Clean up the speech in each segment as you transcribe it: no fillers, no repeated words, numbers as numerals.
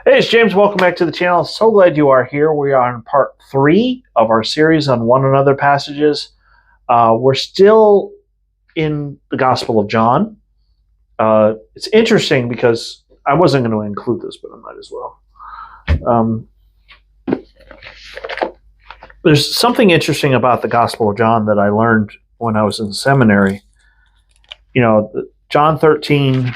Hey, it's James. Welcome back to the channel. So glad you are here. We are on part 3 of our series on one another passages. We're still in the Gospel of John. It's interesting because I wasn't going to include this, but I might as well. There's something interesting about the Gospel of John that I learned when I was in seminary. You know, John 13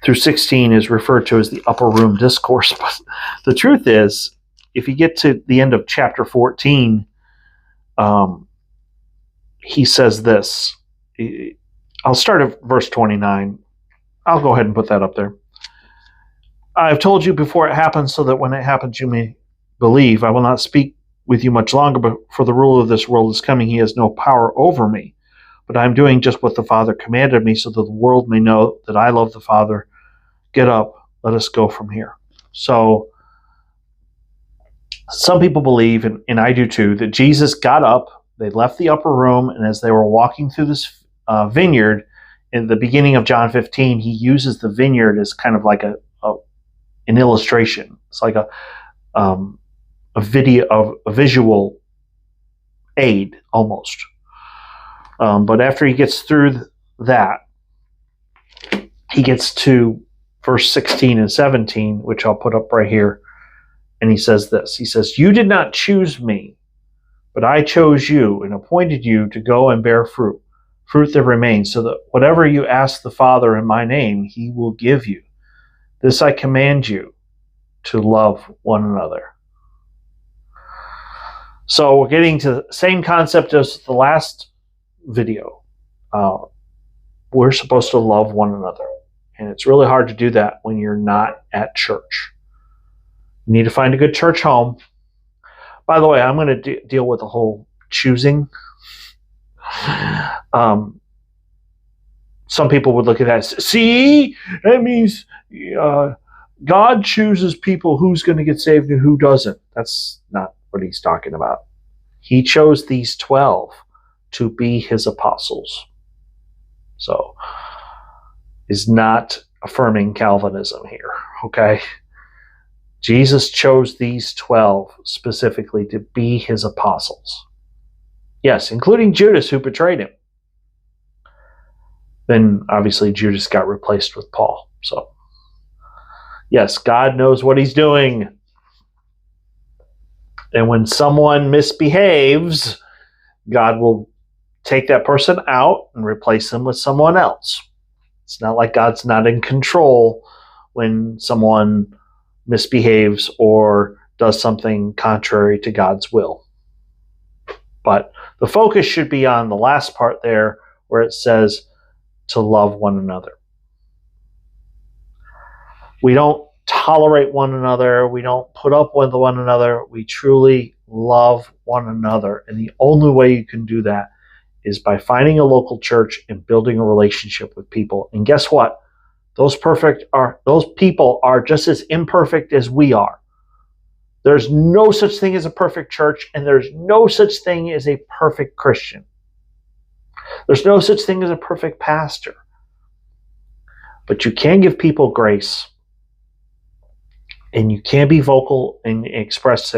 through 16 is referred to as the upper room discourse. But the truth is, if you get to the end of chapter 14, he says this. I'll start at verse 29. I'll go ahead and put that up there. I have told you before it happens, so that when it happens you may believe. I will not speak with you much longer, but for the ruler of this world is coming. He has no power over me. But I am doing just what the Father commanded me, so that the world may know that I love the Father. Get up, let us go from here. So some people believe, and I do too, that Jesus got up, they left the upper room, and as they were walking through this vineyard, in the beginning of John 15, he uses the vineyard as kind of like an illustration. It's like a visual aid almost. But after he gets through that, he gets to verse 16 and 17, which I'll put up right here. And he says this. He says, "You did not choose me, but I chose you and appointed you to go and bear fruit that remains, so that whatever you ask the Father in my name, he will give you. This I command you, to love one another." So we're getting to the same concept as the last video. We're supposed to love one another. And it's really hard to do that when you're not at church. You need to find a good church home. By the way, I'm going to deal with the whole choosing. Some people would look at that and say, see, that means God chooses people who's going to get saved and who doesn't. That's not what he's talking about. He chose these 12 to be his apostles. So, is not affirming Calvinism here, okay? Jesus chose these 12 specifically to be his apostles. Yes, including Judas, who betrayed him. Then, obviously, Judas got replaced with Paul. So, yes, God knows what he's doing. And when someone misbehaves, God will take that person out and replace them with someone else. It's not like God's not in control when someone misbehaves or does something contrary to God's will. But the focus should be on the last part there where it says to love one another. We don't tolerate one another. We don't put up with one another. We truly love one another. And the only way you can do that is by finding a local church and building a relationship with people. And guess what? Those people are just as imperfect as we are. There's no such thing as a perfect church, and there's no such thing as a perfect Christian. There's no such thing as a perfect pastor. But you can give people grace, and you can be vocal and express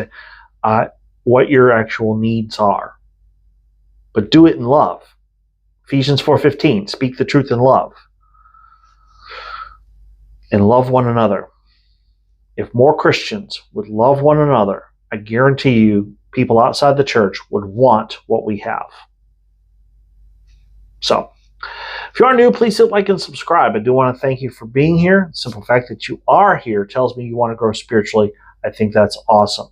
what your actual needs are. But do it in love. Ephesians 4:15, speak the truth in love. And love one another. If more Christians would love one another, I guarantee you people outside the church would want what we have. So, if you are new, please hit like and subscribe. I do want to thank you for being here. The simple fact that you are here tells me you want to grow spiritually. I think that's awesome.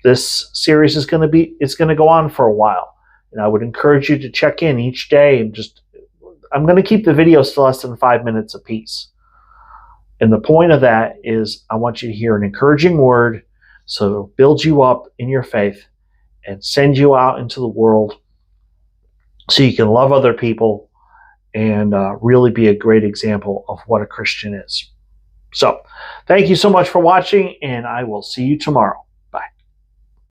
This series is going to go on for a while. And I would encourage you to check in each day and I'm going to keep the videos to less than 5 minutes apiece. And the point of that is I want you to hear an encouraging word so it'll build you up in your faith and send you out into the world so you can love other people and really be a great example of what a Christian is. So, thank you so much for watching, and I will see you tomorrow.